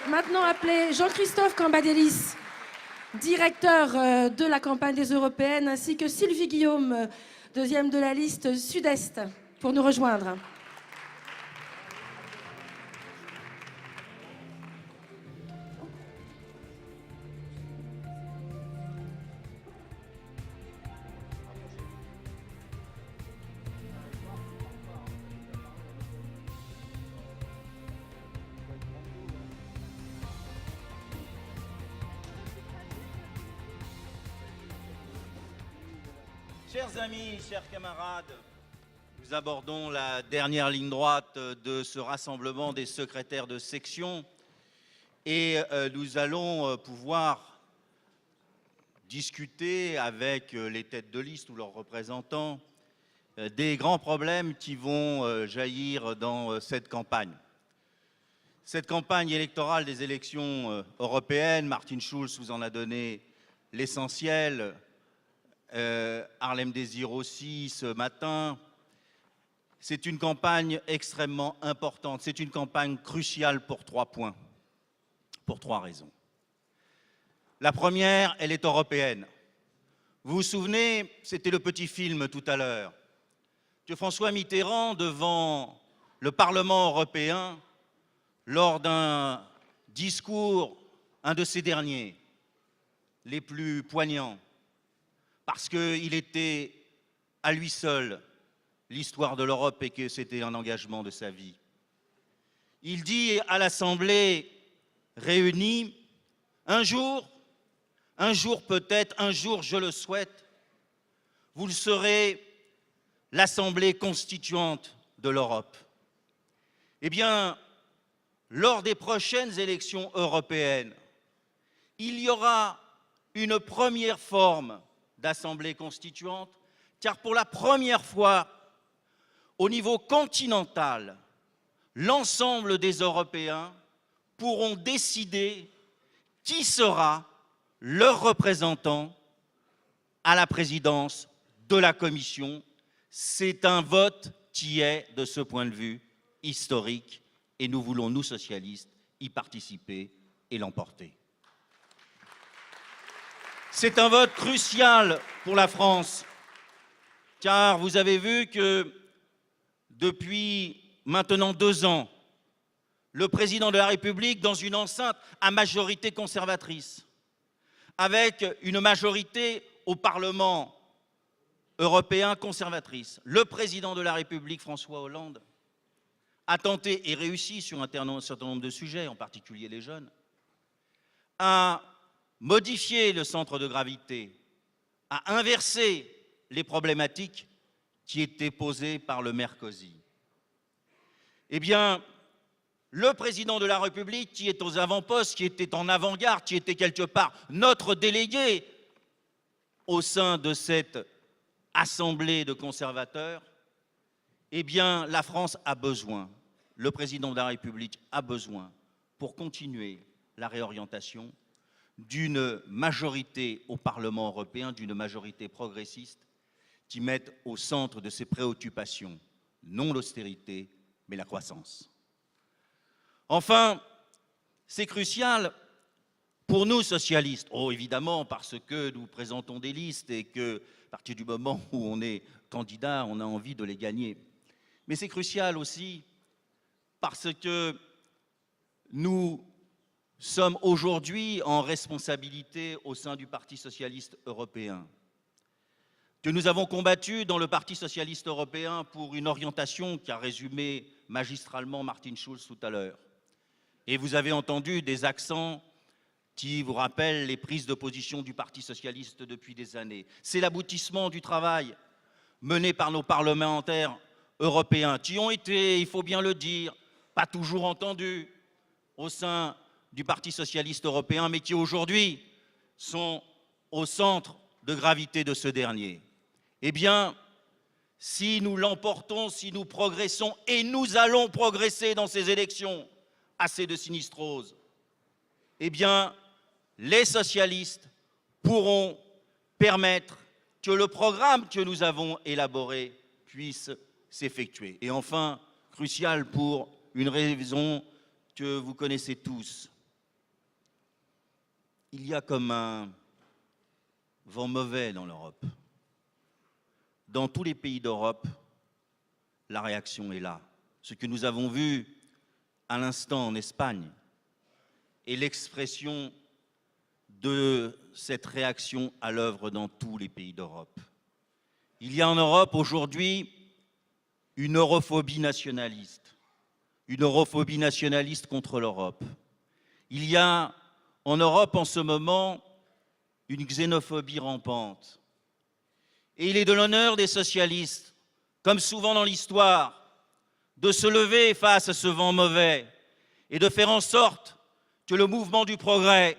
maintenant appeler Jean-Christophe Cambadélis, directeur de la campagne des Européennes, ainsi que Sylvie Guillaume, deuxième de la liste Sud-Est, pour nous rejoindre. Chers amis, chers camarades, nous abordons la dernière ligne droite de ce rassemblement des secrétaires de section et nous allons pouvoir discuter avec les têtes de liste ou leurs représentants des grands problèmes qui vont jaillir dans cette campagne. Cette campagne électorale des élections européennes, Martin Schulz vous en a donné l'essentiel. Harlem Désir aussi ce matin. C'est une campagne extrêmement importante, c'est une campagne cruciale pour 3 points, pour 3 raisons. La première, elle est européenne. Vous vous souvenez, c'était le petit film tout à l'heure, que François Mitterrand, devant le Parlement européen, lors d'un discours, un de ces derniers, les plus poignants, parce qu'il était à lui seul l'histoire de l'Europe et que c'était un engagement de sa vie. Il dit à l'Assemblée réunie, un jour peut-être, un jour je le souhaite, vous serez l'Assemblée constituante de l'Europe. Eh bien, lors des prochaines élections européennes, il y aura une première forme d'Assemblée constituante, car pour la première fois, au niveau continental, l'ensemble des Européens pourront décider qui sera leur représentant à la présidence de la Commission. C'est un vote qui est, de ce point de vue, historique, et nous voulons, nous socialistes, y participer et l'emporter. C'est un vote crucial pour la France, car vous avez vu que depuis maintenant 2 ans, le président de la République, dans une enceinte à majorité conservatrice, avec une majorité au Parlement européen conservatrice, le président de la République, François Hollande, a tenté et réussi sur un certain nombre de sujets, en particulier les jeunes, à modifier le centre de gravité, à inverser les problématiques qui étaient posées par le Merkozy. Eh bien, le président de la République, qui est aux avant-postes, qui était en avant-garde, qui était quelque part notre délégué au sein de cette assemblée de conservateurs, eh bien, la France a besoin, le président de la République a besoin, pour continuer la réorientation, d'une majorité au Parlement européen, d'une majorité progressiste, qui mette au centre de ses préoccupations non l'austérité, mais la croissance. Enfin, c'est crucial pour nous socialistes, évidemment parce que nous présentons des listes et que, à partir du moment où on est candidat, on a envie de les gagner. Mais c'est crucial aussi parce que nous sommes aujourd'hui en responsabilité au sein du Parti socialiste européen, que nous avons combattu dans le Parti socialiste européen pour une orientation qu'a résumée magistralement Martin Schulz tout à l'heure. Et vous avez entendu des accents qui vous rappellent les prises de position du Parti socialiste depuis des années. C'est l'aboutissement du travail mené par nos parlementaires européens, qui ont été, il faut bien le dire, pas toujours entendus au sein du Parti socialiste européen, mais qui aujourd'hui sont au centre de gravité de ce dernier. Eh bien, si nous l'emportons, si nous progressons, et nous allons progresser dans ces élections, assez de sinistrose, eh bien, les socialistes pourront permettre que le programme que nous avons élaboré puisse s'effectuer. Et enfin, crucial pour une raison que vous connaissez tous, il y a comme un vent mauvais dans l'Europe. Dans tous les pays d'Europe, la réaction est là. Ce que nous avons vu à l'instant en Espagne est l'expression de cette réaction à l'œuvre dans tous les pays d'Europe. Il y a en Europe aujourd'hui une europhobie nationaliste contre l'Europe. Il y a en Europe en ce moment une xénophobie rampante. Et il est de l'honneur des socialistes, comme souvent dans l'histoire, de se lever face à ce vent mauvais et de faire en sorte que le mouvement du progrès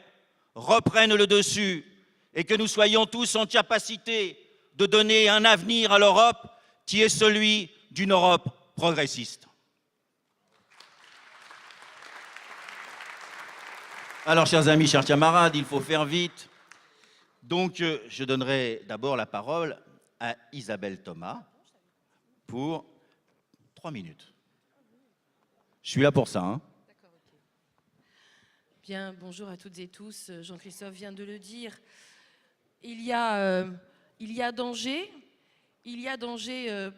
reprenne le dessus et que nous soyons tous en capacité de donner un avenir à l'Europe qui est celui d'une Europe progressiste. Alors, chers amis, chers camarades, il faut faire vite. Donc, je donnerai d'abord la parole à Isabelle Thomas pour 3 minutes. Je suis là pour ça. Hein. Bien, bonjour à toutes et tous. Jean-Christophe vient de le dire. Il y a danger. Il y a danger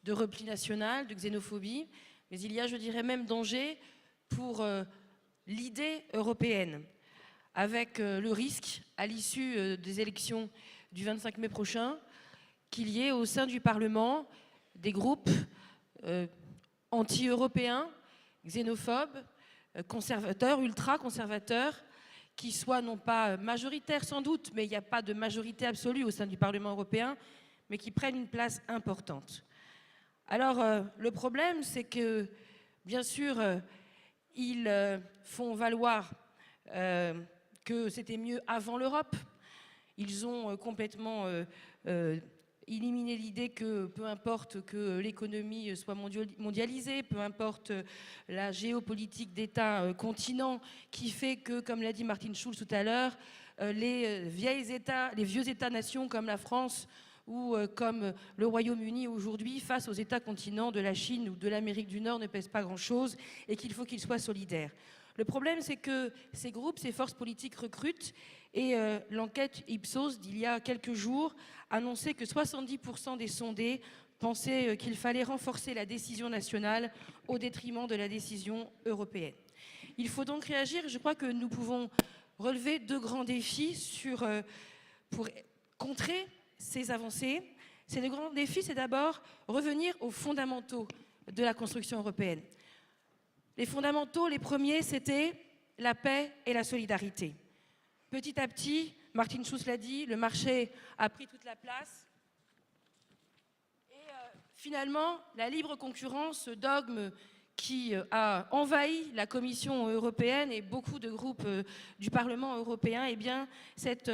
de repli national, de xénophobie, mais il y a, je dirais même, danger pour l'idée européenne, avec le risque, à l'issue des élections du 25 mai prochain, qu'il y ait au sein du Parlement des groupes anti-européens, xénophobes, conservateurs, ultra-conservateurs, qui soient non pas majoritaires sans doute, mais il n'y a pas de majorité absolue au sein du Parlement européen, mais qui prennent une place importante. Alors, le problème, c'est que, bien sûr, ils font valoir que c'était mieux avant l'Europe. Ils ont complètement éliminé l'idée que peu importe que l'économie soit mondialisée, peu importe la géopolitique d'États continents qui fait que, comme l'a dit Martin Schulz tout à l'heure, les vieux États-nations comme la France ou comme le Royaume-Uni aujourd'hui, face aux États-continents de la Chine ou de l'Amérique du Nord, ne pèsent pas grand-chose et qu'il faut qu'ils soient solidaires. Le problème, c'est que ces groupes, ces forces politiques recrutent et l'enquête Ipsos d'il y a quelques jours annonçait que 70% des sondés pensaient qu'il fallait renforcer la décision nationale au détriment de la décision européenne. Il faut donc réagir. Je crois que nous pouvons relever 2 grands défis pour contrer ces avancées. Ces 2 grands défis, c'est d'abord revenir aux fondamentaux de la construction européenne. Les fondamentaux, les premiers, c'était la paix et la solidarité. Petit à petit, Martin Schulz l'a dit, le marché a pris toute la place. Et finalement, la libre concurrence, ce dogme qui a envahi la Commission européenne et beaucoup de groupes du Parlement européen, eh bien, cette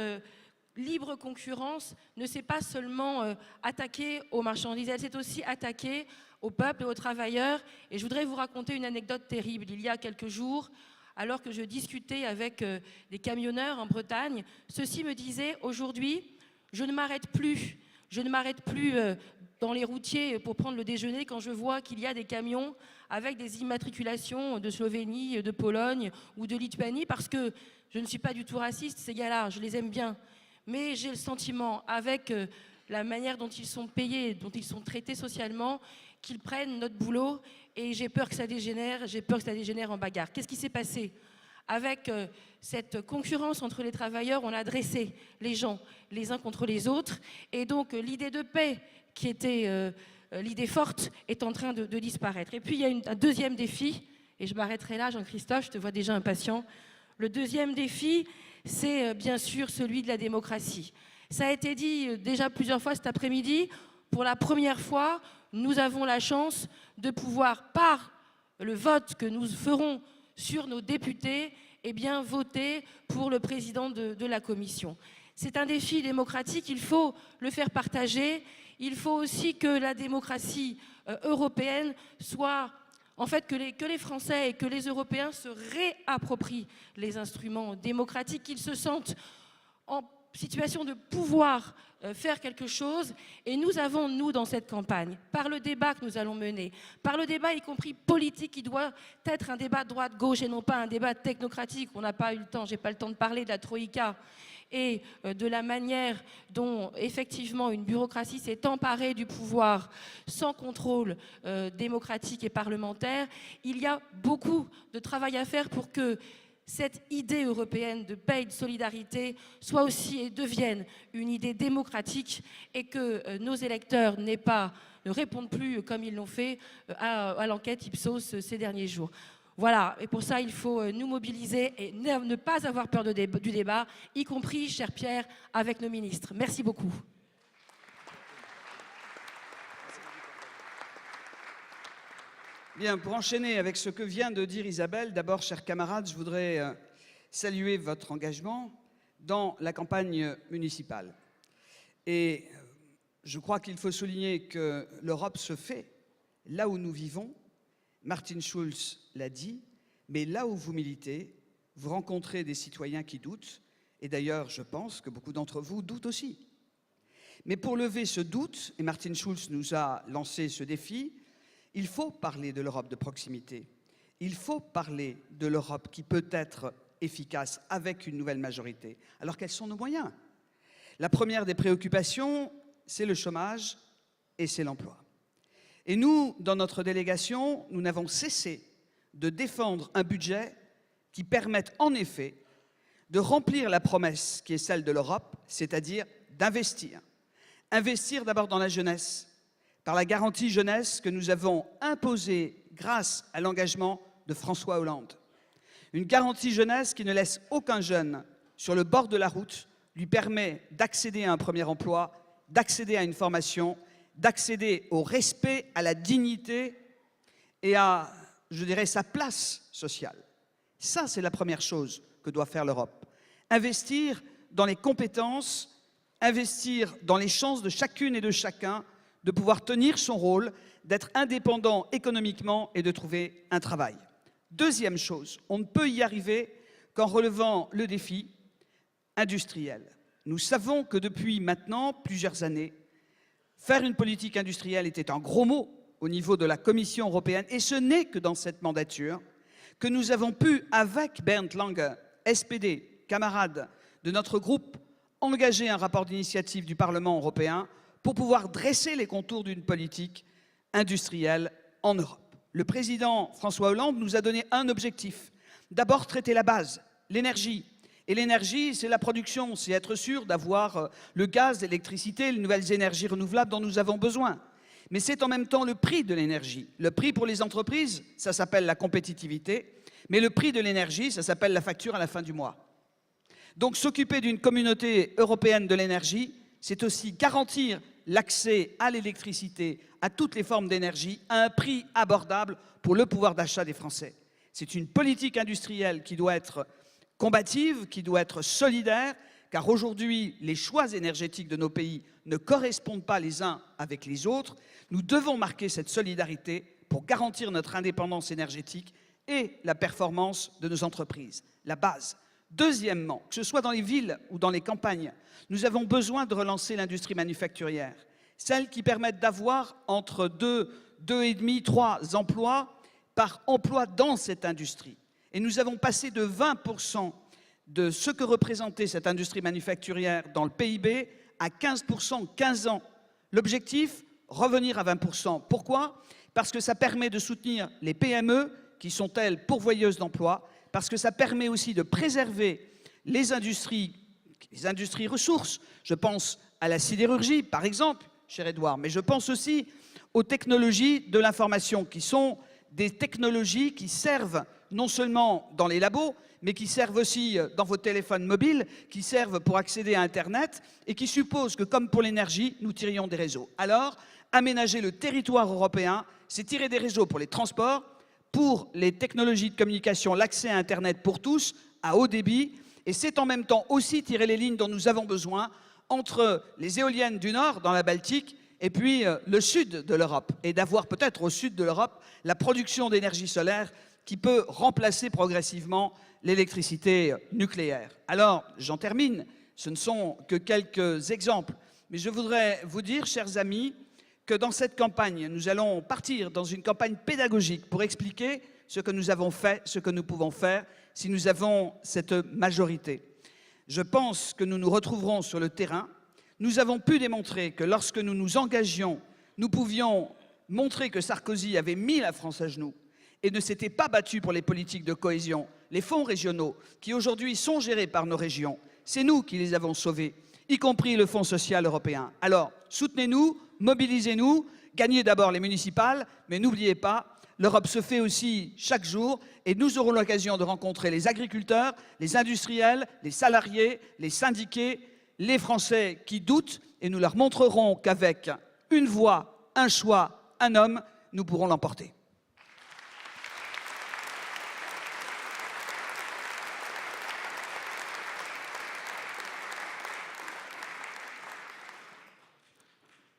libre concurrence ne s'est pas seulement attaquée aux marchandises, elle s'est aussi attaquée aux peuples et aux travailleurs. Et je voudrais vous raconter une anecdote terrible. Il y a quelques jours, alors que je discutais avec des camionneurs en Bretagne, ceux-ci me disaient « Aujourd'hui, je ne m'arrête plus dans les routiers pour prendre le déjeuner quand je vois qu'il y a des camions avec des immatriculations de Slovénie, de Pologne ou de Lituanie, parce que je ne suis pas du tout raciste, ces gars-là, je les aime bien. Mais j'ai le sentiment, avec la manière dont ils sont payés, dont ils sont traités socialement, qu'ils prennent notre boulot et j'ai peur que ça dégénère en bagarre. Qu'est-ce qui s'est passé ? Avec cette concurrence entre les travailleurs, on a dressé les gens les uns contre les autres et donc l'idée de paix qui était l'idée forte est en train de disparaître. Et puis il y a un deuxième défi, et je m'arrêterai là, Jean-Christophe, je te vois déjà impatient. Le deuxième défi, c'est bien sûr celui de la démocratie. Ça a été dit déjà plusieurs fois cet après-midi. Pour la première fois, nous avons la chance de pouvoir, par le vote que nous ferons sur nos députés, eh bien, voter pour le président de la Commission. C'est un défi démocratique, il faut le faire partager. Il faut aussi que la démocratie européenne soit... En fait, que les Français et que les Européens se réapproprient les instruments démocratiques, qu'ils se sentent situation de pouvoir faire quelque chose. Et nous avons, nous, dans cette campagne, par le débat que nous allons mener, par le débat y compris politique, qui doit être un débat droite-gauche et non pas un débat technocratique. On n'a pas eu le temps, j'ai pas le temps de parler de la Troïka et de la manière dont, effectivement, une bureaucratie s'est emparée du pouvoir sans contrôle démocratique et parlementaire. Il y a beaucoup de travail à faire pour que cette idée européenne de paix et de solidarité soit aussi et devienne une idée démocratique et que nos électeurs ne répondent plus comme ils l'ont fait à l'enquête Ipsos ces derniers jours. Voilà, et pour ça, il faut nous mobiliser et ne pas avoir peur du débat, y compris, cher Pierre, avec nos ministres. Merci beaucoup. Bien, pour enchaîner avec ce que vient de dire Isabelle, d'abord, chers camarades, je voudrais saluer votre engagement dans la campagne municipale. Et je crois qu'il faut souligner que l'Europe se fait là où nous vivons. Martin Schulz l'a dit, mais là où vous militez, vous rencontrez des citoyens qui doutent. Et d'ailleurs, je pense que beaucoup d'entre vous doutent aussi. Mais pour lever ce doute, et Martin Schulz nous a lancé ce défi, il faut parler de l'Europe de proximité. Il faut parler de l'Europe qui peut être efficace avec une nouvelle majorité. Alors quels sont nos moyens? La première des préoccupations, c'est le chômage et c'est l'emploi. Et nous, dans notre délégation, nous n'avons cessé de défendre un budget qui permette en effet de remplir la promesse qui est celle de l'Europe, c'est-à-dire d'investir. Investir d'abord dans la jeunesse, par la garantie jeunesse que nous avons imposée grâce à l'engagement de François Hollande. Une garantie jeunesse qui ne laisse aucun jeune sur le bord de la route, lui permet d'accéder à un premier emploi, d'accéder à une formation, d'accéder au respect, à la dignité et à, je dirais, sa place sociale. Ça, c'est la première chose que doit faire l'Europe. Investir dans les compétences, investir dans les chances de chacune et de chacun de pouvoir tenir son rôle, d'être indépendant économiquement et de trouver un travail. Deuxième chose, on ne peut y arriver qu'en relevant le défi industriel. Nous savons que depuis maintenant plusieurs années, faire une politique industrielle était un gros mot au niveau de la Commission européenne, et ce n'est que dans cette mandature que nous avons pu, avec Bernd Lange, SPD, camarade de notre groupe, engager un rapport d'initiative du Parlement européen pour pouvoir dresser les contours d'une politique industrielle en Europe. Le président François Hollande nous a donné un objectif. D'abord, traiter la base, l'énergie. Et l'énergie, c'est la production, c'est être sûr d'avoir le gaz, l'électricité, les nouvelles énergies renouvelables dont nous avons besoin. Mais c'est en même temps le prix de l'énergie. Le prix pour les entreprises, ça s'appelle la compétitivité. Mais le prix de l'énergie, ça s'appelle la facture à la fin du mois. Donc s'occuper d'une communauté européenne de l'énergie, c'est aussi garantir l'accès à l'électricité, à toutes les formes d'énergie, à un prix abordable pour le pouvoir d'achat des Français. C'est une politique industrielle qui doit être combative, qui doit être solidaire, car aujourd'hui, les choix énergétiques de nos pays ne correspondent pas les uns avec les autres. Nous devons marquer cette solidarité pour garantir notre indépendance énergétique et la performance de nos entreprises, la base. Deuxièmement, que ce soit dans les villes ou dans les campagnes, nous avons besoin de relancer l'industrie manufacturière, celle qui permette d'avoir entre 2,5, 3 emplois par emploi dans cette industrie. Et nous avons passé de 20% de ce que représentait cette industrie manufacturière dans le PIB à 15% en 15 ans. L'objectif, revenir à 20%. Pourquoi? Parce que ça permet de soutenir les PME, qui sont, elles, pourvoyeuses d'emplois, parce que ça permet aussi de préserver les industries ressources. Je pense à la sidérurgie, par exemple, cher Édouard, mais je pense aussi aux technologies de l'information, qui sont des technologies qui servent non seulement dans les labos, mais qui servent aussi dans vos téléphones mobiles, qui servent pour accéder à Internet, et qui supposent que, comme pour l'énergie, nous tirions des réseaux. Alors, aménager le territoire européen, c'est tirer des réseaux pour les transports, pour les technologies de communication, l'accès à Internet pour tous, à haut débit, et c'est en même temps aussi tirer les lignes dont nous avons besoin entre les éoliennes du Nord, dans la Baltique, et puis le sud de l'Europe, et d'avoir peut-être au sud de l'Europe la production d'énergie solaire qui peut remplacer progressivement l'électricité nucléaire. Alors, j'en termine Ce ne sont que quelques exemples. Mais je voudrais vous dire, chers amis, que dans cette campagne, nous allons partir dans une campagne pédagogique pour expliquer ce que nous avons fait, ce que nous pouvons faire si nous avons cette majorité. Je pense que nous nous retrouverons sur le terrain. Nous avons pu démontrer que lorsque nous nous engagions, nous pouvions montrer que Sarkozy avait mis la France à genoux et ne s'était pas battu pour les politiques de cohésion, les fonds régionaux, qui aujourd'hui sont gérés par nos régions. C'est nous qui les avons sauvés, y compris le Fonds social européen. Alors, soutenez-nous, mobilisez-nous, gagnez d'abord les municipales, mais n'oubliez pas, l'Europe se fait aussi chaque jour et nous aurons l'occasion de rencontrer les agriculteurs, les industriels, les salariés, les syndiqués, les Français qui doutent et nous leur montrerons qu'avec une voix, un choix, un homme, nous pourrons l'emporter.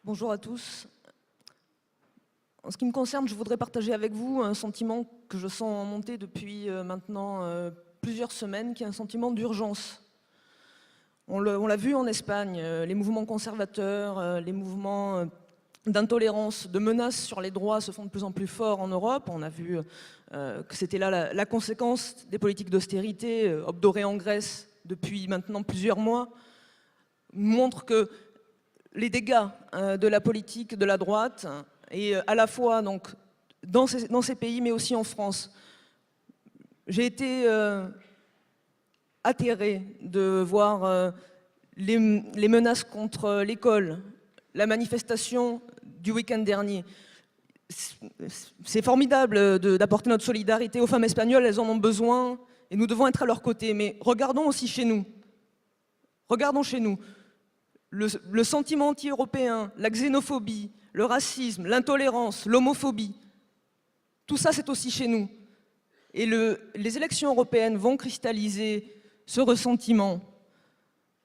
Bonjour à tous. En ce qui me concerne, je voudrais partager avec vous un sentiment que je sens monter depuis maintenant plusieurs semaines, qui est un sentiment d'urgence. On l'a vu en Espagne, les mouvements conservateurs, les mouvements d'intolérance, de menaces sur les droits se font de plus en plus forts en Europe. On a vu que c'était là la conséquence des politiques d'austérité obdorées en Grèce depuis maintenant plusieurs mois, montre que les dégâts de la politique de la droite, et à la fois donc, dans ces pays, mais aussi en France. J'ai été atterrée de voir les menaces contre l'école, la manifestation du week-end dernier. C'est formidable d'apporter notre solidarité aux femmes espagnoles, elles en ont besoin, et nous devons être à leur côté. Mais regardons aussi chez nous. Regardons chez nous. Le sentiment anti-européen, la xénophobie, le racisme, l'intolérance, l'homophobie, tout ça c'est aussi chez nous. Et les élections européennes vont cristalliser ce ressentiment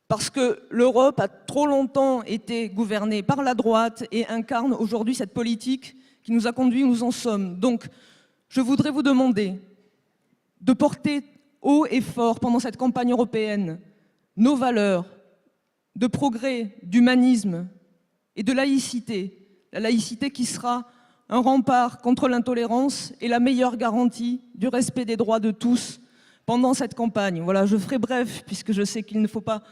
parce que l'Europe a trop longtemps été gouvernée par la droite et incarne aujourd'hui cette politique qui nous a conduits où nous en sommes. Donc je voudrais vous demander de porter haut et fort pendant cette campagne européenne nos valeurs de progrès, d'humanisme et de laïcité. La laïcité qui sera un rempart contre l'intolérance et la meilleure garantie du respect des droits de tous pendant cette campagne. Voilà, je ferai bref puisque je sais qu'il ne faut pas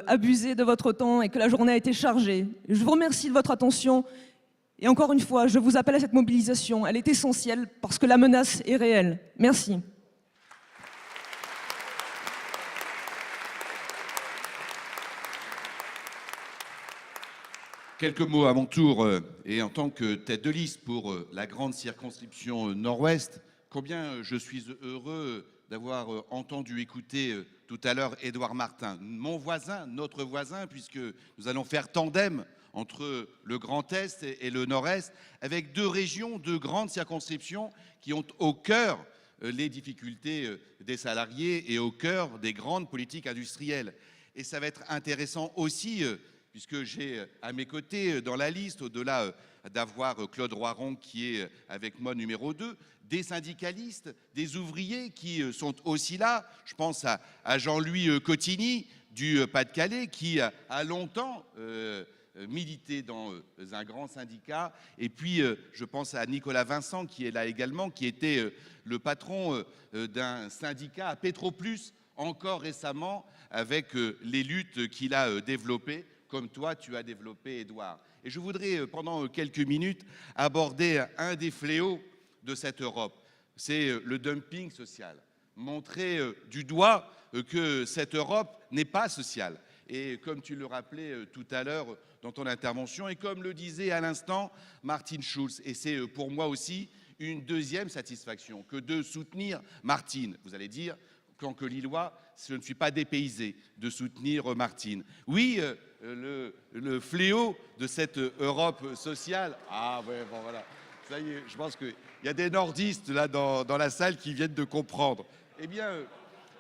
abuser de votre temps et que la journée a été chargée. Je vous remercie de votre attention et encore une fois, je vous appelle à cette mobilisation. Elle est essentielle parce que la menace est réelle. Merci. Quelques mots à mon tour, et en tant que tête de liste pour la grande circonscription Nord-Ouest, combien je suis heureux d'avoir entendu écouter tout à l'heure Édouard Martin, mon voisin, notre voisin, puisque nous allons faire tandem entre le Grand Est et le Nord-Est, avec deux régions, deux grandes circonscriptions qui ont au cœur les difficultés des salariés et au cœur des grandes politiques industrielles. Et ça va être intéressant aussi, puisque j'ai à mes côtés dans la liste, au-delà d'avoir Claude Roiron qui est avec moi numéro 2, des syndicalistes, des ouvriers qui sont aussi là. Je pense à Jean-Louis Cotigny du Pas-de-Calais qui a longtemps milité dans un grand syndicat. Et puis je pense à Nicolas Vincent qui est là également, qui était le patron d'un syndicat à Petroplus encore récemment avec les luttes qu'il a développées, comme toi, tu as développé, Édouard. Et je voudrais, pendant quelques minutes, aborder un des fléaux de cette Europe. C'est le dumping social. Montrer du doigt que cette Europe n'est pas sociale. Et comme tu le rappelais tout à l'heure dans ton intervention, et comme le disait à l'instant Martin Schulz, et c'est pour moi aussi une deuxième satisfaction que de soutenir Martine. Vous allez dire, tant que Lillois, je ne suis pas dépaysé de soutenir Martine. Oui, le fléau de cette Europe sociale. Ah ouais, bon voilà, ça y est, je pense qu'il y a des nordistes là dans la salle qui viennent de comprendre. Eh bien,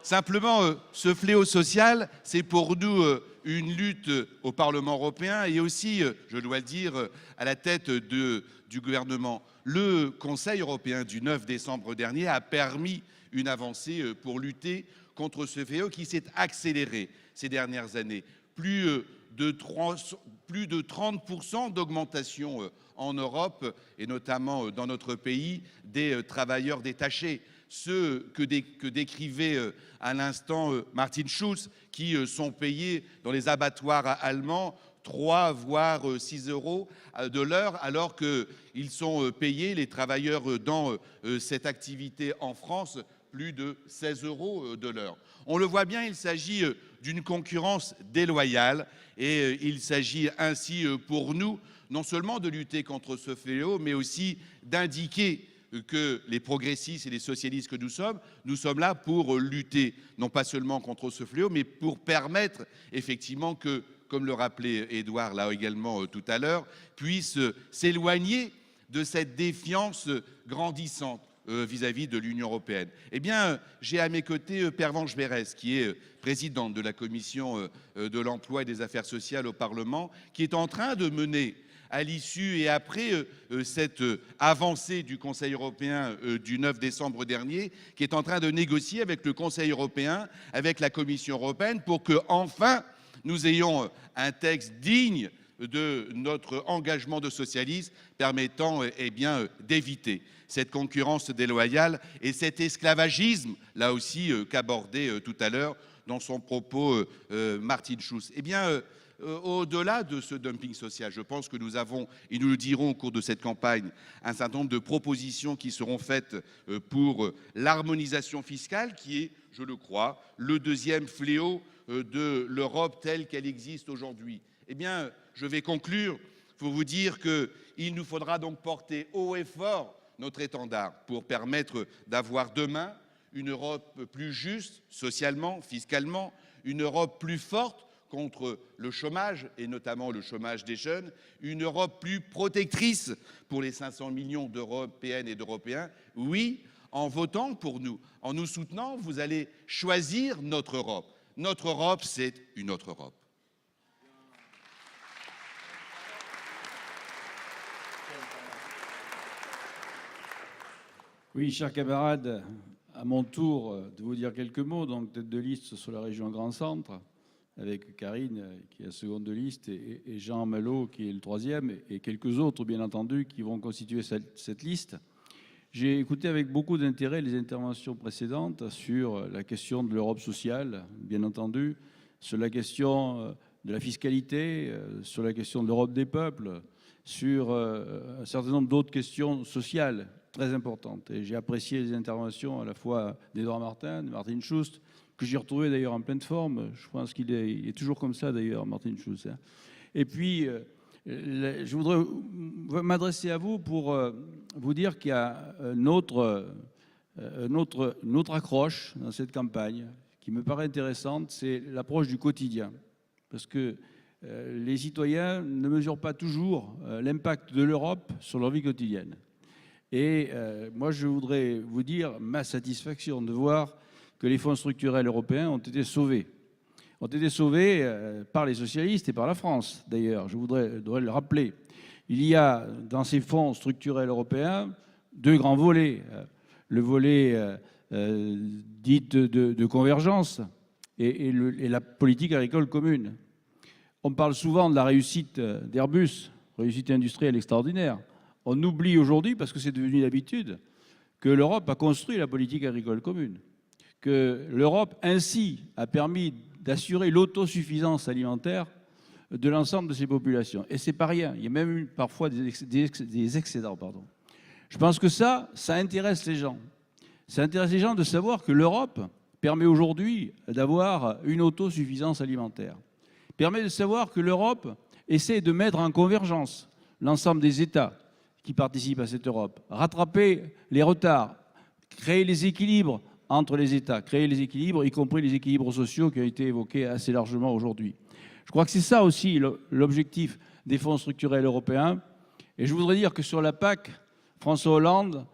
simplement, ce fléau social, c'est pour nous une lutte au Parlement européen et aussi, je dois le dire, à la tête du gouvernement. le Conseil européen du 9 décembre dernier a permis une avancée pour lutter contre ce fléau qui s'est accéléré ces dernières années. Plus de 30% d'augmentation en Europe, et notamment dans notre pays, des travailleurs détachés. Ceux que décrivait à l'instant Martin Schulz, qui sont payés dans les abattoirs allemands 3 voire 6 euros de l'heure, alors qu'ils sont payés, les travailleurs dans cette activité en France, plus de 16 euros de l'heure. On le voit bien, il s'agit d'une concurrence déloyale et il s'agit ainsi pour nous non seulement de lutter contre ce fléau, mais aussi d'indiquer que les progressistes et les socialistes que nous sommes là pour lutter non pas seulement contre ce fléau, mais pour permettre effectivement que, comme le rappelait Édouard là également tout à l'heure, puisse s'éloigner de cette défiance grandissante vis-à-vis de l'Union européenne. Eh bien, j'ai à mes côtés Pervenche Berès, qui est présidente de la Commission de l'emploi et des affaires sociales au Parlement, qui est en train de mener, à l'issue et après cette avancée du Conseil européen du 9 décembre dernier, qui est en train de négocier avec le Conseil européen, avec la Commission européenne, pour que enfin nous ayons un texte digne de notre engagement de socialistes permettant d'éviter cette concurrence déloyale et cet esclavagisme, là aussi, qu'abordait tout à l'heure dans son propos Martin Schulz. Eh bien, au-delà de ce dumping social, je pense que nous avons, et nous le dirons au cours de cette campagne, un certain nombre de propositions qui seront faites pour l'harmonisation fiscale, qui est, je le crois, le deuxième fléau de l'Europe telle qu'elle existe aujourd'hui. Eh bien, je vais conclure pour vous dire qu'il nous faudra donc porter haut et fort notre étendard pour permettre d'avoir demain une Europe plus juste socialement, fiscalement, une Europe plus forte contre le chômage, et notamment le chômage des jeunes, une Europe plus protectrice pour les 500 millions d'Européennes et d'Européens. Oui, en votant pour nous, en nous soutenant, vous allez choisir notre Europe. Notre Europe, c'est une autre Europe. Oui, chers camarades, à mon tour de vous dire quelques mots. Donc, tête de liste sur la région Grand Centre, avec Karine, qui est la seconde de liste, et Jean Malo, qui est le troisième, et quelques autres, bien entendu, qui vont constituer cette liste. J'ai écouté avec beaucoup d'intérêt les interventions précédentes sur la question de l'Europe sociale, bien entendu, sur la question de la fiscalité, sur la question de l'Europe des peuples, sur un certain nombre d'autres questions sociales très importantes. Et j'ai apprécié les interventions à la fois d'Édouard Martin, de Martin Schulz, que j'ai retrouvé d'ailleurs en pleine forme. Je pense qu'il est toujours comme ça d'ailleurs, Martin Schulz. Et puis, je voudrais m'adresser à vous pour vous dire qu'il y a une autre accroche dans cette campagne qui me paraît intéressante, c'est l'approche du quotidien. Parce que les citoyens ne mesurent pas toujours l'impact de l'Europe sur leur vie quotidienne. Et moi, je voudrais vous dire ma satisfaction de voir que les fonds structurels européens ont été sauvés. Ont été sauvés par les socialistes et par la France, d'ailleurs. Je voudrais le rappeler. Il y a dans ces fonds structurels européens deux grands volets. Le volet dit de convergence et la politique agricole commune. On parle souvent de la réussite d'Airbus, réussite industrielle extraordinaire. On oublie aujourd'hui, parce que c'est devenu l'habitude, que l'Europe a construit la politique agricole commune, que l'Europe ainsi a permis d'assurer l'autosuffisance alimentaire de l'ensemble de ses populations. Et c'est pas rien. Il y a même eu parfois des excédents. Je pense que ça intéresse les gens. Ça intéresse les gens de savoir que l'Europe permet aujourd'hui d'avoir une autosuffisance alimentaire. Permet de savoir que l'Europe essaie de mettre en convergence l'ensemble des États qui participent à cette Europe, rattraper les retards, créer les équilibres entre les États, créer les équilibres, y compris les équilibres sociaux qui ont été évoqués assez largement aujourd'hui. Je crois que c'est ça aussi l'objectif des fonds structurels européens. Et je voudrais dire que sur la PAC, François Hollande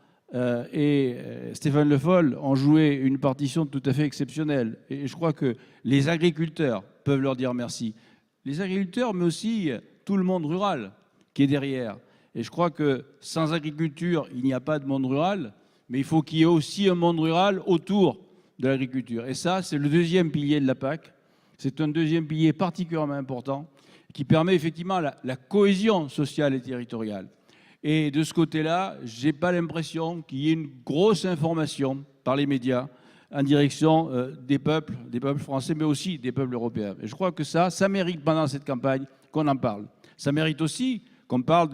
et Stéphane Le Foll ont joué une partition tout à fait exceptionnelle. Et je crois que les agriculteurs peuvent leur dire merci. Les agriculteurs, mais aussi tout le monde rural qui est derrière. Et je crois que sans agriculture, il n'y a pas de monde rural, mais il faut qu'il y ait aussi un monde rural autour de l'agriculture. Et ça, c'est le deuxième pilier de la PAC. C'est un deuxième pilier particulièrement important qui permet effectivement la cohésion sociale et territoriale. Et de ce côté-là, je n'ai pas l'impression qu'il y ait une grosse information par les médias en direction des peuples français, mais aussi des peuples européens. Et je crois que ça mérite pendant cette campagne qu'on en parle. Ça mérite aussi qu'on parle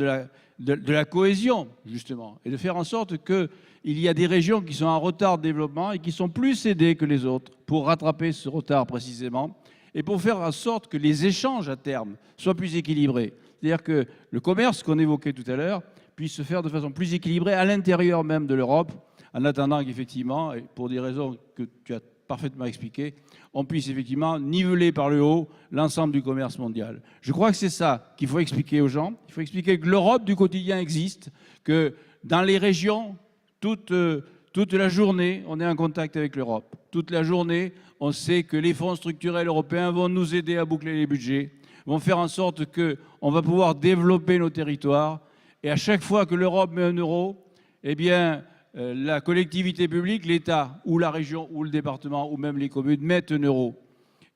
de la cohésion, justement, et de faire en sorte qu'il y a des régions qui sont en retard de développement et qui sont plus aidées que les autres pour rattraper ce retard précisément, et pour faire en sorte que les échanges à terme soient plus équilibrés. C'est-à-dire que le commerce qu'on évoquait tout à l'heure puisse se faire de façon plus équilibrée à l'intérieur même de l'Europe, en attendant qu'effectivement, et pour des raisons que tu as parfaitement expliquées, on puisse effectivement niveler par le haut l'ensemble du commerce mondial. Je crois que c'est ça qu'il faut expliquer aux gens. Il faut expliquer que l'Europe du quotidien existe, que dans les régions, toute la journée, on est en contact avec l'Europe. Toute la journée, on sait que les fonds structurels européens vont nous aider à boucler les budgets, vont faire en sorte qu'on va pouvoir développer nos territoires. Et à chaque fois que l'Europe met 1 euro, eh bien, la collectivité publique, l'État ou la région ou le département ou même les communes mettent 1 euro.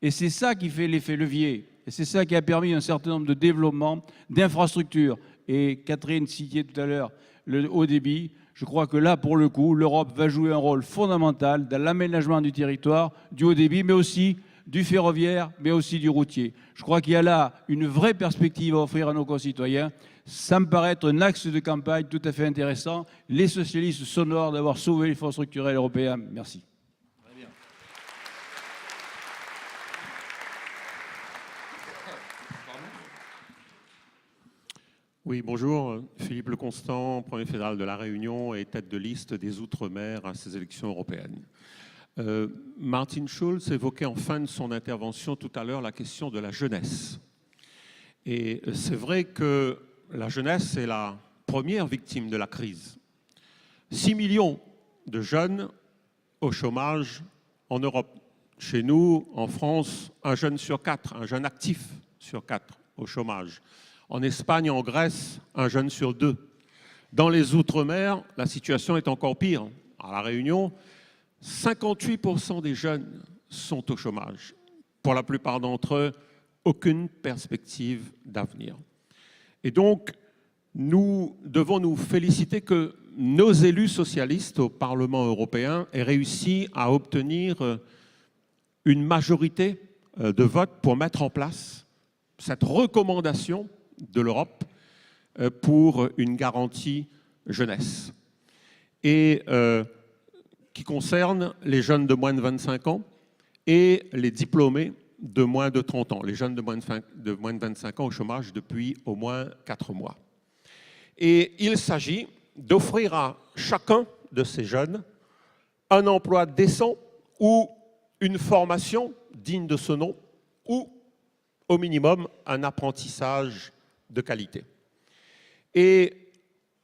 Et c'est ça qui fait l'effet levier. Et c'est ça qui a permis un certain nombre de développements, d'infrastructures. Et Catherine citait tout à l'heure le haut débit. Je crois que là, pour le coup, l'Europe va jouer un rôle fondamental dans l'aménagement du territoire, du haut débit, mais aussi du ferroviaire, mais aussi du routier. Je crois qu'il y a là une vraie perspective à offrir à nos concitoyens. Ça me paraît être un axe de campagne tout à fait intéressant. Les socialistes s'honorent d'avoir sauvé les fonds structurels européens. Merci. Très bien. Oui, bonjour. Philippe Leconstant, Premier fédéral de La Réunion et tête de liste des Outre-mer à ces élections européennes. Martin Schulz évoquait en fin de son intervention tout à l'heure la question de la jeunesse. Et c'est vrai que la jeunesse est la première victime de la crise. 6 millions de jeunes au chômage en Europe. Chez nous, en France, 1 jeune sur 4, un jeune actif sur 4 au chômage. En Espagne, en Grèce, 1 jeune sur 2. Dans les Outre-mer, la situation est encore pire. À La Réunion, 58% des jeunes sont au chômage. Pour la plupart d'entre eux, aucune perspective d'avenir. Et donc, nous devons nous féliciter que nos élus socialistes au Parlement européen aient réussi à obtenir une majorité de vote pour mettre en place cette recommandation de l'Europe pour une garantie jeunesse. Et qui concerne les jeunes de moins de 25 ans et les diplômés de moins de 30 ans, les jeunes de moins de 25 ans au chômage depuis au moins 4 mois. Et il s'agit d'offrir à chacun de ces jeunes un emploi décent ou une formation digne de ce nom ou, au minimum, un apprentissage de qualité. Et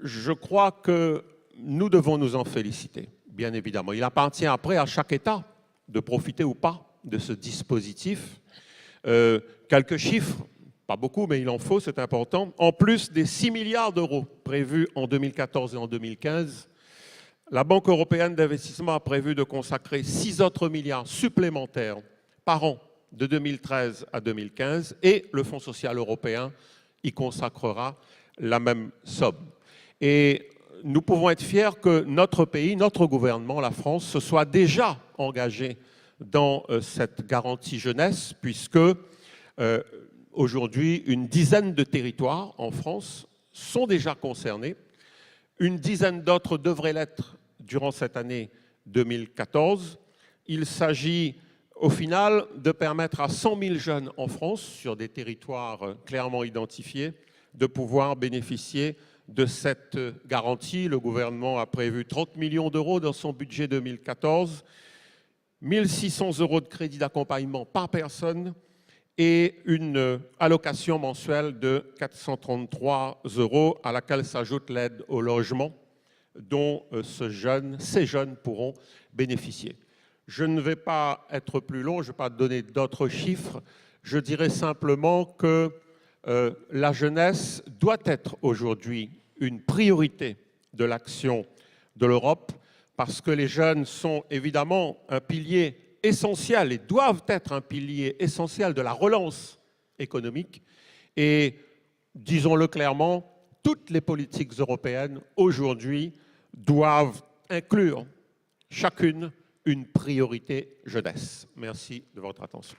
je crois que nous devons nous en féliciter, bien évidemment. Il appartient après à chaque État de profiter ou pas de ce dispositif. Quelques chiffres, pas beaucoup, mais il en faut, c'est important. En plus des 6 milliards d'euros prévus en 2014 et en 2015, la Banque européenne d'investissement a prévu de consacrer 6 autres milliards supplémentaires par an de 2013 à 2015 et le Fonds social européen y consacrera la même somme. Et nous pouvons être fiers que notre pays, notre gouvernement, la France, se soit déjà engagé dans cette garantie jeunesse, puisque aujourd'hui, une dizaine de territoires en France sont déjà concernés. Une dizaine d'autres devraient l'être durant cette année 2014. Il s'agit au final de permettre à 100 000 jeunes en France, sur des territoires clairement identifiés, de pouvoir bénéficier de cette garantie. Le gouvernement a prévu 30 millions d'euros dans son budget 2014, 1 600 € de crédit d'accompagnement par personne et une allocation mensuelle de 433 € à laquelle s'ajoute l'aide au logement dont ces jeunes pourront bénéficier. Je ne vais pas être plus long, je ne vais pas donner d'autres chiffres. Je dirais simplement que la jeunesse doit être aujourd'hui une priorité de l'action de l'Europe, parce que les jeunes sont évidemment un pilier essentiel et doivent être un pilier essentiel de la relance économique. Et disons-le clairement, toutes les politiques européennes aujourd'hui doivent inclure chacune une priorité jeunesse. Merci de votre attention.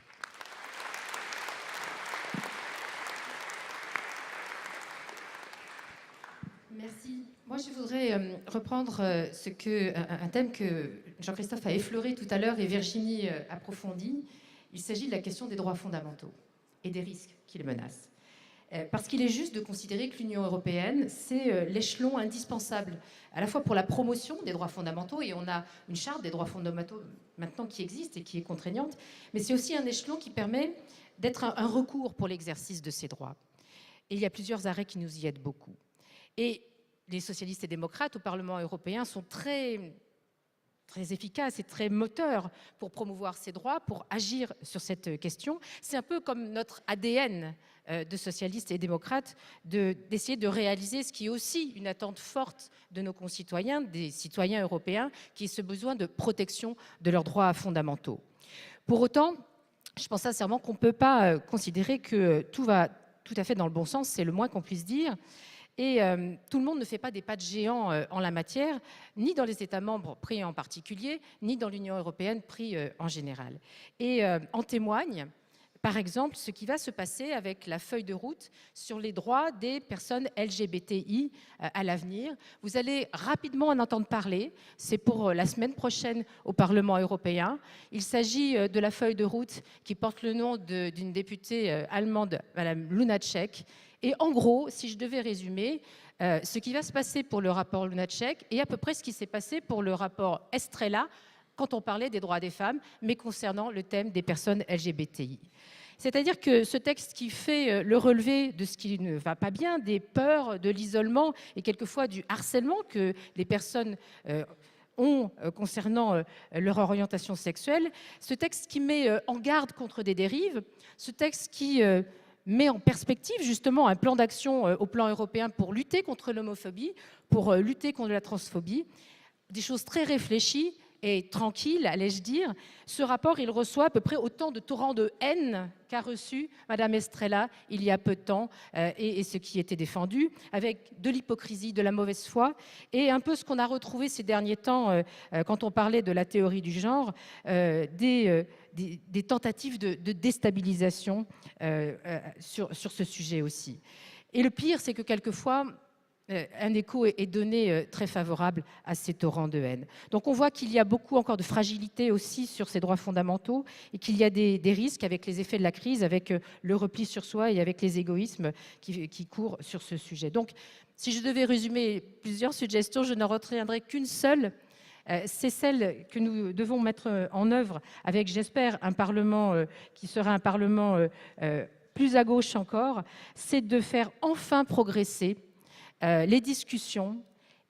Merci. Moi, je voudrais reprendre un thème que Jean-Christophe a effleuré tout à l'heure et Virginie approfondit. Il s'agit de la question des droits fondamentaux et des risques qui les menacent. Parce qu'il est juste de considérer que l'Union européenne, c'est l'échelon indispensable, à la fois pour la promotion des droits fondamentaux, et on a une charte des droits fondamentaux maintenant qui existe et qui est contraignante, mais c'est aussi un échelon qui permet d'être un recours pour l'exercice de ces droits. Et il y a plusieurs arrêts qui nous y aident beaucoup. Et les socialistes et démocrates au Parlement européen sont très efficaces et très moteurs pour promouvoir ces droits, pour agir sur cette question. C'est un peu comme notre ADN de socialistes et démocrates d'essayer de réaliser ce qui est aussi une attente forte de nos concitoyens, des citoyens européens, qui est ce besoin de protection de leurs droits fondamentaux. Pour autant, je pense sincèrement qu'on ne peut pas considérer que tout va tout à fait dans le bon sens, c'est le moins qu'on puisse dire. Et tout le monde ne fait pas des pas de géant en la matière, ni dans les États membres pris en particulier, ni dans l'Union européenne pris en général. Et en témoigne, par exemple, ce qui va se passer avec la feuille de route sur les droits des personnes LGBTI à l'avenir. Vous allez rapidement en entendre parler. C'est pour la semaine prochaine au Parlement européen. Il s'agit de la feuille de route qui porte le nom d'une députée allemande, Madame Lunacek. Et en gros, si je devais résumer, ce qui va se passer pour le rapport Lunacek est à peu près ce qui s'est passé pour le rapport Estrela quand on parlait des droits des femmes, mais concernant le thème des personnes LGBTI. C'est-à-dire que ce texte qui fait le relevé de ce qui ne va pas bien, des peurs, de l'isolement et quelquefois du harcèlement que les personnes ont concernant leur orientation sexuelle, ce texte qui met en garde contre des dérives, ce texte qui met en perspective justement un plan d'action au plan européen pour lutter contre l'homophobie, pour lutter contre la transphobie, des choses très réfléchies et tranquille, allais-je dire. Ce rapport, il reçoit à peu près autant de torrents de haine qu'a reçu Madame Estrela il y a peu de temps et ce qui était défendu, avec de l'hypocrisie, de la mauvaise foi et un peu ce qu'on a retrouvé ces derniers temps quand on parlait de la théorie du genre, des tentatives de déstabilisation sur ce sujet aussi. Et le pire, c'est que quelquefois, un écho est donné très favorable à ces torrents de haine. Donc on voit qu'il y a beaucoup encore de fragilité aussi sur ces droits fondamentaux et qu'il y a des risques avec les effets de la crise, avec le repli sur soi et avec les égoïsmes qui courent sur ce sujet. Donc si je devais résumer plusieurs suggestions, je n'en retiendrai qu'une seule. C'est celle que nous devons mettre en œuvre avec, j'espère, un Parlement qui sera un Parlement plus à gauche encore, c'est de faire enfin progresser les discussions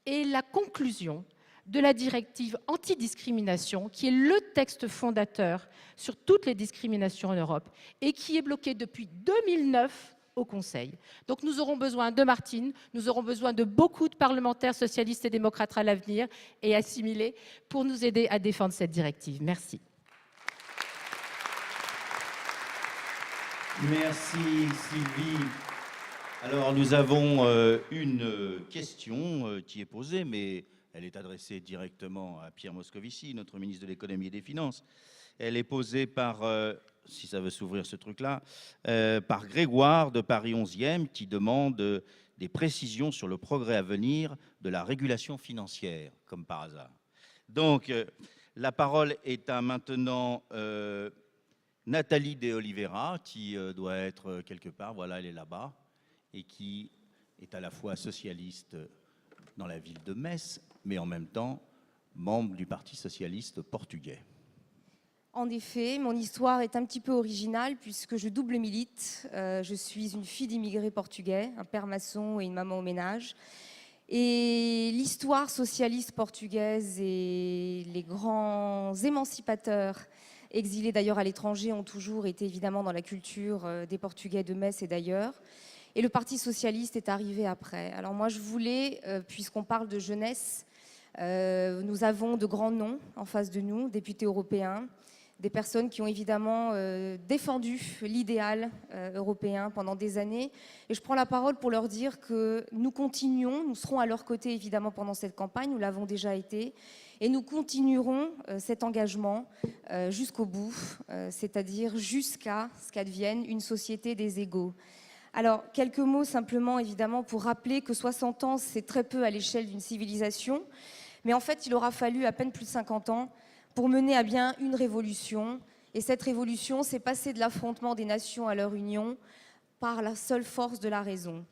et la conclusion de la directive antidiscrimination, qui est le texte fondateur sur toutes les discriminations en Europe et qui est bloqué depuis 2009 au Conseil. Donc nous aurons besoin de Martine, nous aurons besoin de beaucoup de parlementaires socialistes et démocrates à l'avenir et assimilés pour nous aider à défendre cette directive. Merci. Merci Sylvie. Alors nous avons une question qui est posée, mais elle est adressée directement à Pierre Moscovici, notre ministre de l'économie et des finances. Elle est posée par, si ça veut s'ouvrir ce truc-là, par Grégoire de Paris 11e qui demande des précisions sur le progrès à venir de la régulation financière, comme par hasard. Donc la parole est à maintenant Nathalie De Oliveira, qui doit être quelque part, voilà, elle est là-bas, et qui est à la fois socialiste dans la ville de Metz, mais en même temps membre du Parti socialiste portugais. En effet, mon histoire est un petit peu originale puisque je double milite. Je suis une fille d'immigrés portugais, un père maçon et une maman au ménage. Et l'histoire socialiste portugaise et les grands émancipateurs, exilés d'ailleurs à l'étranger, ont toujours été évidemment dans la culture des Portugais de Metz et d'ailleurs. Et le Parti socialiste est arrivé après. Alors moi, je voulais, puisqu'on parle de jeunesse, nous avons de grands noms en face de nous, députés européens, des personnes qui ont évidemment défendu l'idéal européen pendant des années. Et je prends la parole pour leur dire que nous continuons, nous serons à leur côté évidemment pendant cette campagne, nous l'avons déjà été, et nous continuerons cet engagement jusqu'au bout, c'est-à-dire jusqu'à ce qu'advienne une société des égaux. Alors, quelques mots simplement évidemment pour rappeler que 60 ans, c'est très peu à l'échelle d'une civilisation, mais en fait, il aura fallu à peine plus de 50 ans pour mener à bien une révolution. Et cette révolution, c'est passer de l'affrontement des nations à leur union par la seule force de la raison.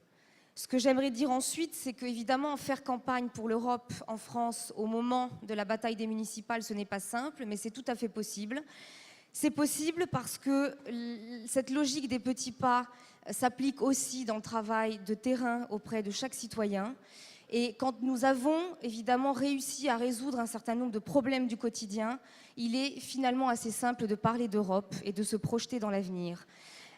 Ce que j'aimerais dire ensuite, c'est qu'évidemment, faire campagne pour l'Europe en France au moment de la bataille des municipales, ce n'est pas simple, mais c'est tout à fait possible. C'est possible parce que cette logique des petits pas s'applique aussi dans le travail de terrain auprès de chaque citoyen. Et quand nous avons évidemment réussi à résoudre un certain nombre de problèmes du quotidien, il est finalement assez simple de parler d'Europe et de se projeter dans l'avenir.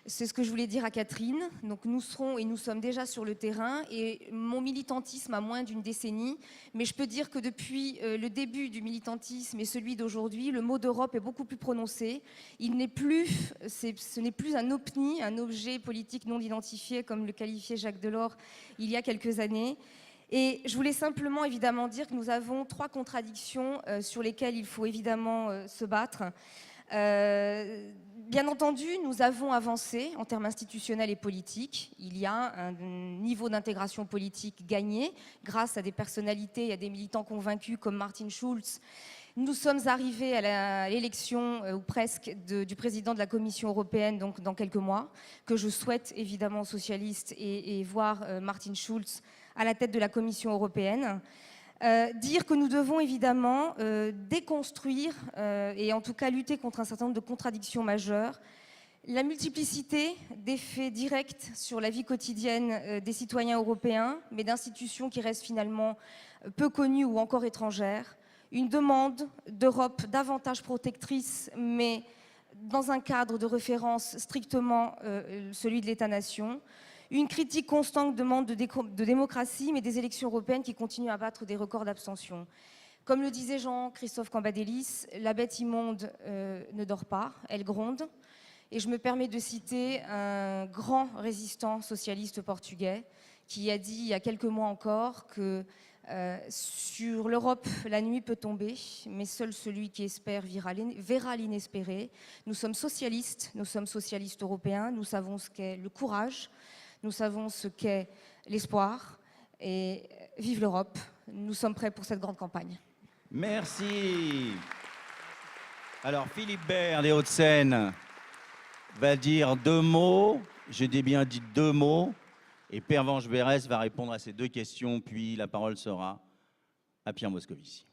C'est ce que je voulais dire à Catherine. Donc nous serons et nous sommes déjà sur le terrain et mon militantisme a moins d'une décennie, mais je peux dire que depuis le début du militantisme et celui d'aujourd'hui, le mot d'Europe est beaucoup plus prononcé. Ce n'est plus un OPNI, un objet politique non identifié comme le qualifiait Jacques Delors il y a quelques années. Et je voulais simplement évidemment dire que nous avons 3 contradictions sur lesquelles il faut évidemment se battre. Bien entendu, nous avons avancé en termes institutionnels et politiques. Il y a un niveau d'intégration politique gagné grâce à des personnalités et à des militants convaincus comme Martin Schulz. Nous sommes arrivés à l'élection, ou presque, du président de la Commission européenne, donc dans quelques mois, que je souhaite évidemment aux socialistes et voir Martin Schulz à la tête de la Commission européenne. Dire que nous devons évidemment déconstruire et en tout cas lutter contre un certain nombre de contradictions majeures. La multiplicité d'effets directs sur la vie quotidienne des citoyens européens, mais d'institutions qui restent finalement peu connues ou encore étrangères. Une demande d'Europe davantage protectrice, mais dans un cadre de référence strictement celui de l'État-nation. Une critique constante demande de démocratie, mais des élections européennes qui continuent à battre des records d'abstention. Comme le disait Jean-Christophe Cambadélis, la bête immonde ne dort pas, elle gronde. Et je me permets de citer un grand résistant socialiste portugais qui a dit il y a quelques mois encore que sur l'Europe, la nuit peut tomber, mais seul celui qui espère verra l'inespéré. Nous sommes socialistes européens, nous savons ce qu'est le courage, nous savons ce qu'est l'espoir, et vive l'Europe, nous sommes prêts pour cette grande campagne. Merci. Alors Philippe Bert des Hauts-de-Seine va dire 2 mots, je dis bien dit 2 mots, et Pervenche Berès va répondre à ces 2 questions, puis la parole sera à Pierre Moscovici.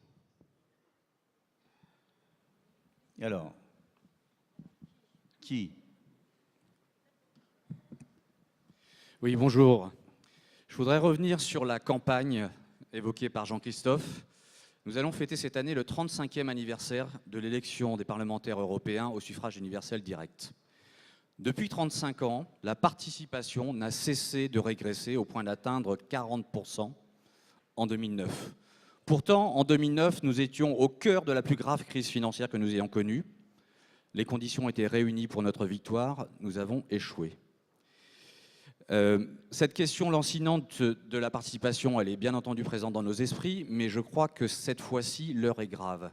Et alors, qui? Oui, bonjour. Je voudrais revenir sur la campagne évoquée par Jean-Christophe. Nous allons fêter cette année le 35e anniversaire de l'élection des parlementaires européens au suffrage universel direct. Depuis 35 ans, la participation n'a cessé de régresser au point d'atteindre 40% en 2009. Pourtant, en 2009, nous étions au cœur de la plus grave crise financière que nous ayons connue. Les conditions étaient réunies pour notre victoire, nous avons échoué. Cette question lancinante de la participation, elle est bien entendu présente dans nos esprits, mais je crois que cette fois-ci, l'heure est grave.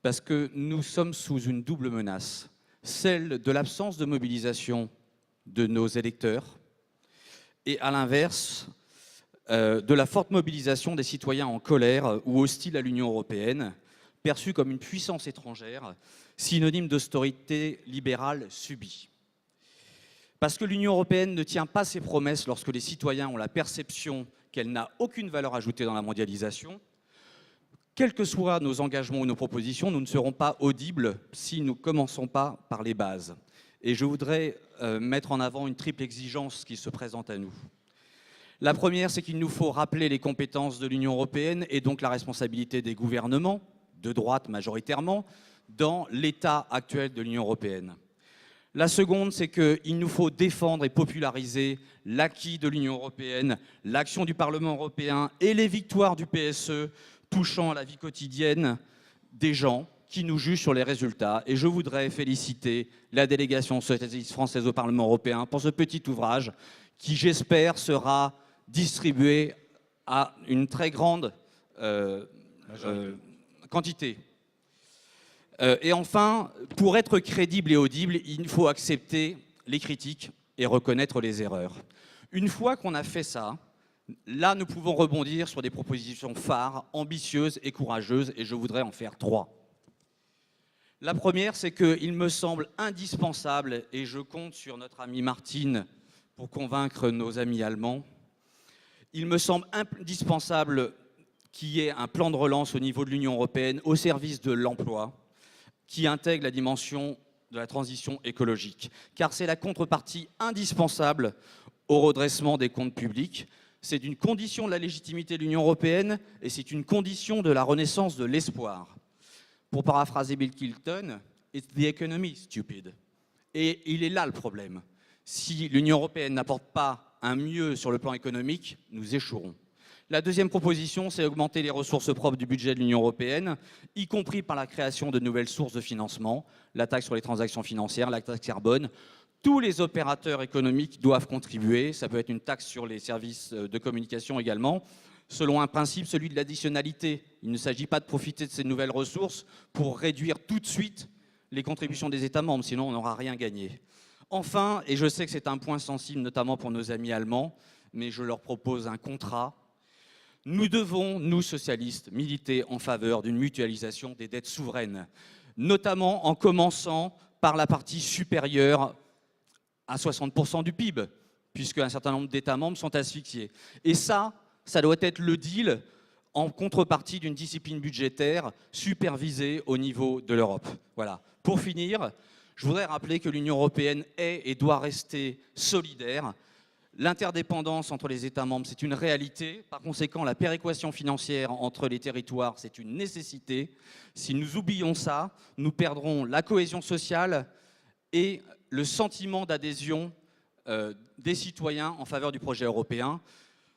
Parce que nous sommes sous une double menace. Celle de l'absence de mobilisation de nos électeurs et à l'inverse de la forte mobilisation des citoyens en colère ou hostiles à l'Union européenne, perçue comme une puissance étrangère, synonyme d'austérité libérale subie. Parce que l'Union européenne ne tient pas ses promesses lorsque les citoyens ont la perception qu'elle n'a aucune valeur ajoutée dans la mondialisation. Quels que soient nos engagements ou nos propositions, nous ne serons pas audibles si nous ne commençons pas par les bases. Et je voudrais mettre en avant une triple exigence qui se présente à nous. La première, c'est qu'il nous faut rappeler les compétences de l'Union européenne et donc la responsabilité des gouvernements, de droite majoritairement, dans l'état actuel de l'Union européenne. La seconde, c'est qu'il nous faut défendre et populariser l'acquis de l'Union européenne, l'action du Parlement européen et les victoires du PSE touchant à la vie quotidienne des gens qui nous jugent sur les résultats. Et je voudrais féliciter la délégation socialiste française au Parlement européen pour ce petit ouvrage qui, j'espère, sera distribué à une très grande quantité. Et enfin, pour être crédible et audible, il faut accepter les critiques et reconnaître les erreurs. Une fois qu'on a fait ça, là, nous pouvons rebondir sur des propositions phares, ambitieuses et courageuses, et je voudrais en faire 3. La première, c'est qu'il me semble indispensable, et je compte sur notre amie Martine pour convaincre nos amis allemands, il me semble indispensable qu'il y ait un plan de relance au niveau de l'Union européenne au service de l'emploi, qui intègre la dimension de la transition écologique, car c'est la contrepartie indispensable au redressement des comptes publics. C'est une condition de la légitimité de l'Union européenne et c'est une condition de la renaissance de l'espoir. Pour paraphraser Bill Clinton, « It's the economy, stupid ». Et il est là le problème. Si l'Union européenne n'apporte pas un mieux sur le plan économique, nous échouerons. La deuxième proposition, c'est augmenter les ressources propres du budget de l'Union européenne, y compris par la création de nouvelles sources de financement, la taxe sur les transactions financières, la taxe carbone. Tous les opérateurs économiques doivent contribuer. Ça peut être une taxe sur les services de communication également, selon un principe, celui de l'additionnalité. Il ne s'agit pas de profiter de ces nouvelles ressources pour réduire tout de suite les contributions des États membres, sinon on n'aura rien gagné. Enfin, et je sais que c'est un point sensible, notamment pour nos amis allemands, mais je leur propose un contrat. Nous devons, nous socialistes, militer en faveur d'une mutualisation des dettes souveraines, notamment en commençant par la partie supérieure à 60% du PIB, puisqu'un certain nombre d'États membres sont asphyxiés. Et ça doit être le deal en contrepartie d'une discipline budgétaire supervisée au niveau de l'Europe. Voilà. Pour finir, je voudrais rappeler que l'Union européenne est et doit rester solidaire. L'interdépendance entre les États membres, c'est une réalité. Par conséquent, la péréquation financière entre les territoires, c'est une nécessité. Si nous oublions ça, nous perdrons la cohésion sociale et le sentiment d'adhésion des citoyens en faveur du projet européen.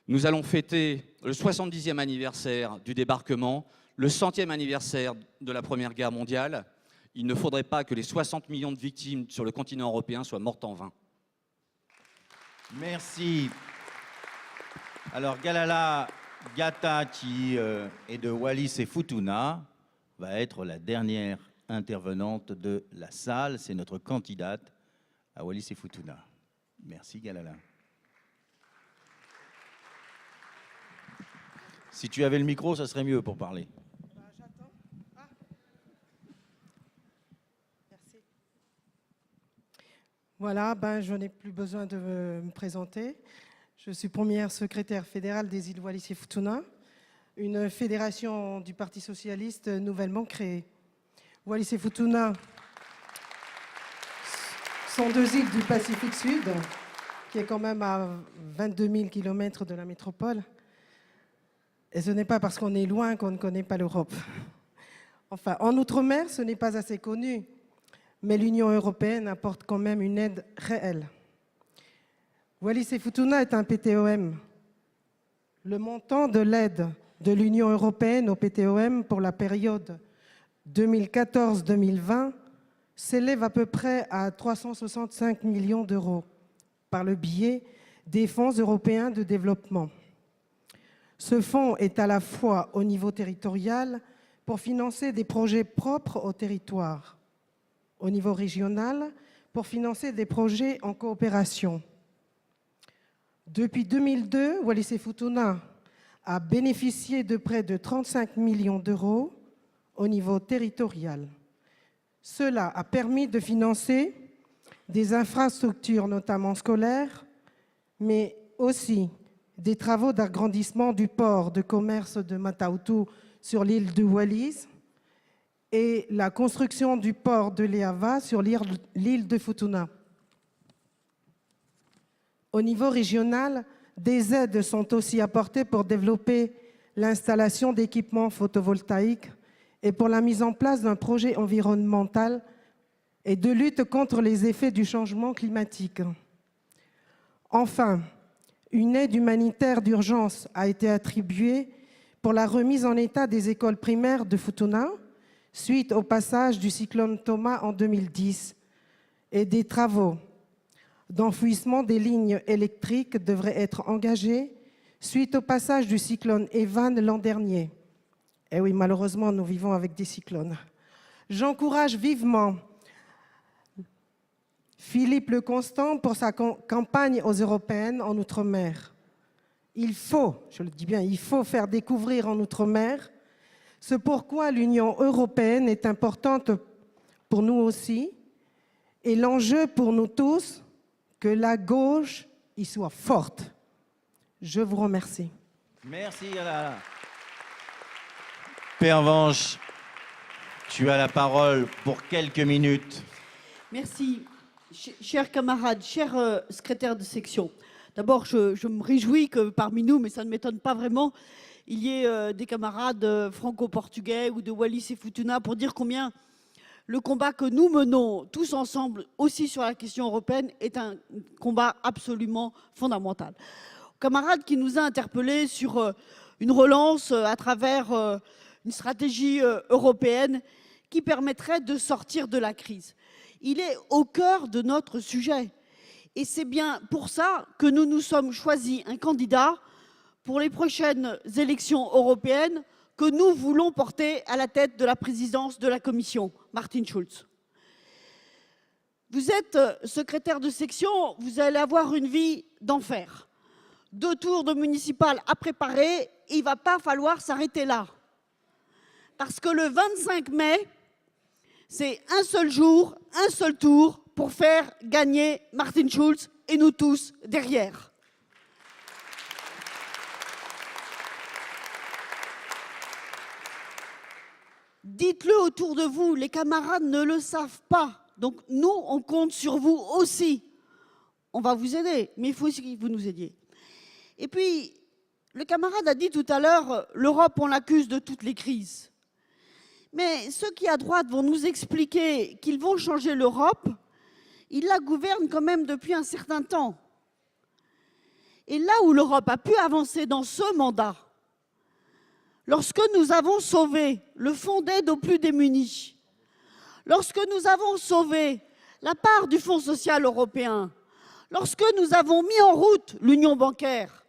Nous allons fêter le 70e anniversaire du débarquement, le 100e anniversaire de la Première Guerre mondiale. Il ne faudrait pas que les 60 millions de victimes sur le continent européen soient mortes en vain. Merci. Alors Galala Gata, qui est de Wallis et Futuna, va être la dernière intervenante de la salle. C'est notre candidate à Wallis et Futuna. Merci Galala. Si tu avais le micro, ça serait mieux pour parler. J'attends. Ah. Merci. Voilà, je n'ai plus besoin de me présenter. Je suis première secrétaire fédérale des îles Wallis et Futuna, une fédération du Parti socialiste nouvellement créée. Wallis et Futuna sont 2 îles du Pacifique Sud, qui est quand même à 22 000 km de la métropole. Et ce n'est pas parce qu'on est loin qu'on ne connaît pas l'Europe. Enfin, en Outre-mer, ce n'est pas assez connu, mais l'Union européenne apporte quand même une aide réelle. Wallis et Futuna est un PTOM. Le montant de l'aide de l'Union européenne au PTOM pour la période 2014-2020 s'élève à peu près à 365 millions d'euros par le biais des fonds européens de développement. Ce fonds est à la fois au niveau territorial pour financer des projets propres au territoire, au niveau régional pour financer des projets en coopération. Depuis 2002, Wallis et Futuna a bénéficié de près de 35 millions d'euros au niveau territorial. Cela a permis de financer des infrastructures, notamment scolaires, mais aussi des travaux d'agrandissement du port de commerce de Mata-Utu sur l'île de Wallis et la construction du port de Leava sur l'île de Futuna. Au niveau régional, des aides sont aussi apportées pour développer l'installation d'équipements photovoltaïques et pour la mise en place d'un projet environnemental et de lutte contre les effets du changement climatique. Enfin, une aide humanitaire d'urgence a été attribuée pour la remise en état des écoles primaires de Futuna, suite au passage du cyclone Thomas en 2010, et des travaux d'enfouissement des lignes électriques devraient être engagés suite au passage du cyclone Evan l'an dernier. Et oui, malheureusement, nous vivons avec des cyclones. J'encourage vivement Philippe Leconstant pour sa campagne aux européennes en Outre-mer. Il faut, je le dis bien, il faut faire découvrir en Outre-mer ce pourquoi l'Union européenne est importante pour nous aussi, et l'enjeu pour nous tous, que la gauche y soit forte. Je vous remercie. Merci, Alala. Pervenche, tu as la parole pour quelques minutes. Merci. Chers camarades, chers secrétaires de section, d'abord, je me réjouis que parmi nous, mais ça ne m'étonne pas vraiment, il y ait des camarades franco-portugais ou de Wallis et Futuna pour dire combien le combat que nous menons tous ensemble, aussi sur la question européenne, est un combat absolument fondamental. Camarade qui nous a interpellés sur une relance à travers une stratégie européenne qui permettrait de sortir de la crise. Il est au cœur de notre sujet. Et c'est bien pour ça que nous nous sommes choisis un candidat pour les prochaines élections européennes que nous voulons porter à la tête de la présidence de la Commission, Martin Schulz. Vous êtes secrétaire de section, vous allez avoir une vie d'enfer. 2 tours de municipales à préparer, et il ne va pas falloir s'arrêter là. Parce que le 25 mai, c'est un seul jour, un seul tour pour faire gagner Martin Schulz et nous tous derrière. Dites-le autour de vous, les camarades ne le savent pas. Donc nous, on compte sur vous aussi. On va vous aider, mais il faut aussi que vous nous aidiez. Et puis, le camarade a dit tout à l'heure, l'Europe, on l'accuse de toutes les crises. Mais ceux qui, à droite, vont nous expliquer qu'ils vont changer l'Europe, ils la gouvernent quand même depuis un certain temps. Et là où l'Europe a pu avancer dans ce mandat, lorsque nous avons sauvé le fonds d'aide aux plus démunis, lorsque nous avons sauvé la part du Fonds social européen, lorsque nous avons mis en route l'union bancaire,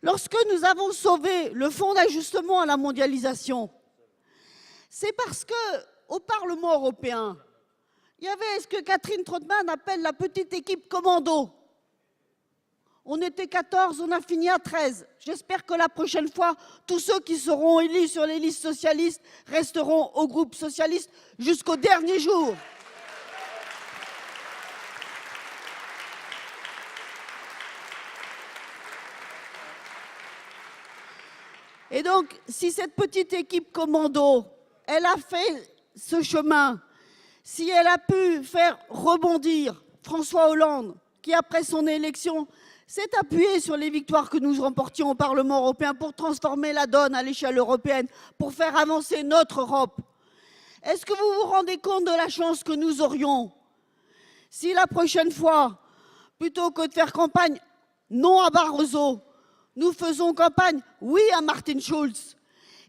lorsque nous avons sauvé le fonds d'ajustement à la mondialisation, c'est parce qu'au Parlement européen, il y avait ce que Catherine Trautmann appelle la petite équipe commando. On était 14, on a fini à 13. J'espère que la prochaine fois, tous ceux qui seront élus sur les listes socialistes resteront au groupe socialiste jusqu'au dernier jour. Et donc, si cette petite équipe commando, elle a fait ce chemin, si elle a pu faire rebondir François Hollande, qui après son élection s'est appuyé sur les victoires que nous remportions au Parlement européen pour transformer la donne à l'échelle européenne, pour faire avancer notre Europe. Est-ce que vous vous rendez compte de la chance que nous aurions si la prochaine fois, plutôt que de faire campagne non à Barroso, nous faisons campagne oui à Martin Schulz,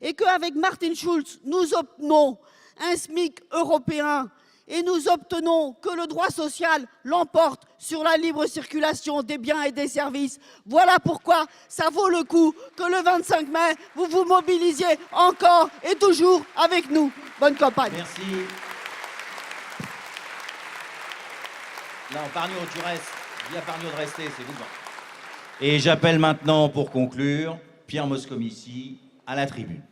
et qu'avec Martin Schulz, nous obtenons un SMIC européen et nous obtenons que le droit social l'emporte sur la libre circulation des biens et des services. Voilà pourquoi ça vaut le coup que le 25 mai, vous vous mobilisiez encore et toujours avec nous. Bonne campagne. Merci. Non, Pargnot, tu restes. Dis à Pargnot de rester, c'est vous. Et j'appelle maintenant, pour conclure, Pierre Moscovici à la tribune.